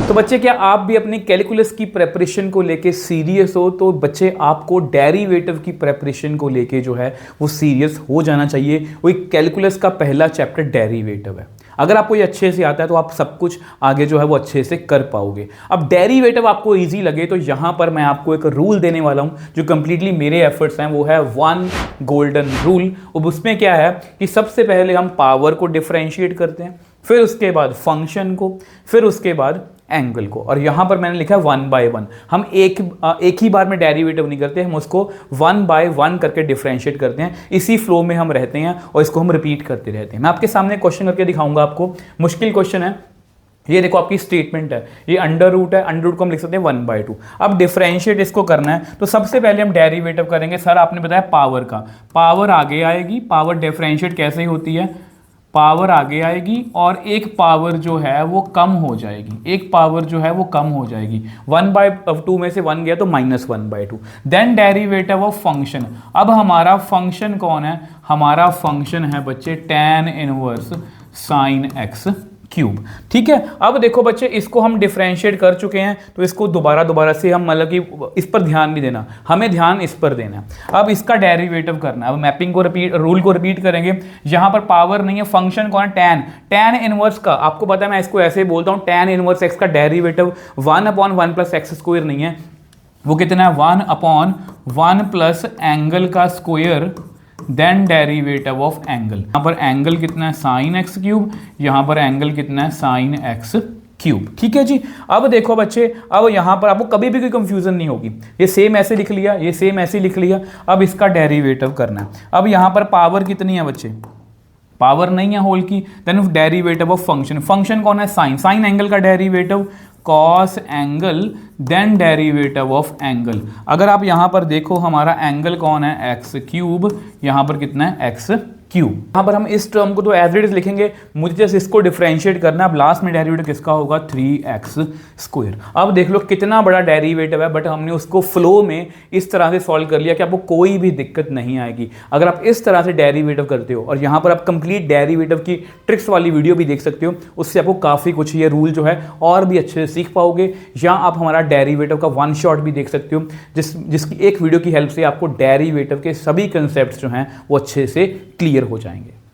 तो बच्चे क्या आप भी अपनी कैलकुलस की प्रेपरेशन को लेके सीरियस हो? तो बच्चे आपको डेरिवेटिव की प्रेपरेशन को लेके जो है वो सीरियस हो जाना चाहिए। वो कैलकुलस का पहला चैप्टर डेरिवेटिव है। अगर आपको ये अच्छे से आता है तो आप सब कुछ आगे जो है वो अच्छे से कर पाओगे। अब डेरिवेटिव आपको इजी लगे तो यहाँ पर मैं आपको एक रूल देने वाला हूँ जो कंप्लीटली मेरे एफर्ट्स हैं, वो है वन गोल्डन रूल। अब उसमें क्या है कि सबसे पहले हम पावर को डिफरेंशिएट करते हैं, फिर उसके बाद फंक्शन को, फिर उसके बाद एंगल को। और यहां पर मैंने लिखा है 1 बाय 1। हम एक ही बार में डेरिवेटिव नहीं करते, हम उसको 1 बाय 1 करके डिफरेंशिएट करते हैं। इसी फ्लो में हम रहते हैं और इसको हम रिपीट करते रहते हैं। मैं आपके सामने क्वेश्चन करके दिखाऊंगा आपको। मुश्किल क्वेश्चन है ये। देखो आपकी स्टेटमेंट है, ये अंडर रूट है, अंडर रूट को हम लिख सकते हैं 1 बाय 2। अब डिफरेंशिएट इसको करना है तो सबसे पहले हम डेरिवेटिव करेंगे। सर आपने बताया पावर का, पावर आगे आएगी, पावर डिफरेंशिएट कैसे होती है, पावर आगे आएगी और एक पावर जो है वो कम हो जाएगी, एक पावर जो है वो कम हो जाएगी। 1 बाय 2 में से 1 गया तो -1 by 2। Then derivative of function. अब हमारा फंक्शन कौन है, हमारा फंक्शन है बच्चे tan inverse sin x cube. ठीक है। अब देखो बच्चे इसको हम डिफरेंशिएट कर चुके हैं तो इसको दोबारा से हम मतलब कि इस पर ध्यान नहीं देना, हमें ध्यान इस पर देना है। अब इसका डेरिवेटिव करना है। अब मैपिंग को रिपीट, रूल को रिपीट करेंगे। यहां पर पावर नहीं है, फंक्शन कौन है, tan इनवर्स का। आपको पता है मैं इसको ऐसे बोलता हूं, tan इनवर्स x का डेरिवेटिव 1/1 + x² नहीं है, वो कितना है 1/1 प्लस एंगल का square, then derivative of angle. यहां पर एंगल कितना है sin x क्यूब, यहां पर एंगल कितना है sin x क्यूब। ठीक है जी। अब देखो बच्चे, अब यहां पर आपको कभी भी कोई कंफ्यूजन नहीं होगी। ये सेम ऐसे लिख लिया, ये सेम ऐसे लिख लिया। अब इसका डेरिवेटिव करना है। अब यहां पर पावर कितनी है बच्चे, पावर नहीं है होल की। Then derivative of function, function कौन है sin एंगल का derivative cos angle, then derivative of angle. अगर आप यहां पर देखो हमारा एंगल कौन है x³, यहां पर कितना है x क्यूब। यहां पर हम इस टर्म को तो एज इट इज लिखेंगे, मुझे जस्ट इसको डिफरेंशिएट करना है। अब लास्ट में डेरिवेटिव किसका होगा 3x²। अब देख लो कितना बड़ा डेरिवेटिव है, बट हमने उसको फ्लो में इस तरह से सॉल्व कर लिया कि आपको कोई भी दिक्कत नहीं आएगी अगर आप इस तरह से डेरिवेटिव करते हो। और यहां पर आप कंप्लीट डेरिवेटिव की ट्रिक्स वाली वीडियो भी देख सकते हो, उससे आपको काफी कुछ ये रूल जो है और भी अच्छे से सीख पाओगे। या आप हमारा डेरिवेटिव का 1 शॉट भी देख सकते हो, जिसकी एक वीडियो की हेल्प से आपको डेरिवेटिव के सभी कंसेप्ट जो हैं वो अच्छे से क्लियर हो जाएंगे।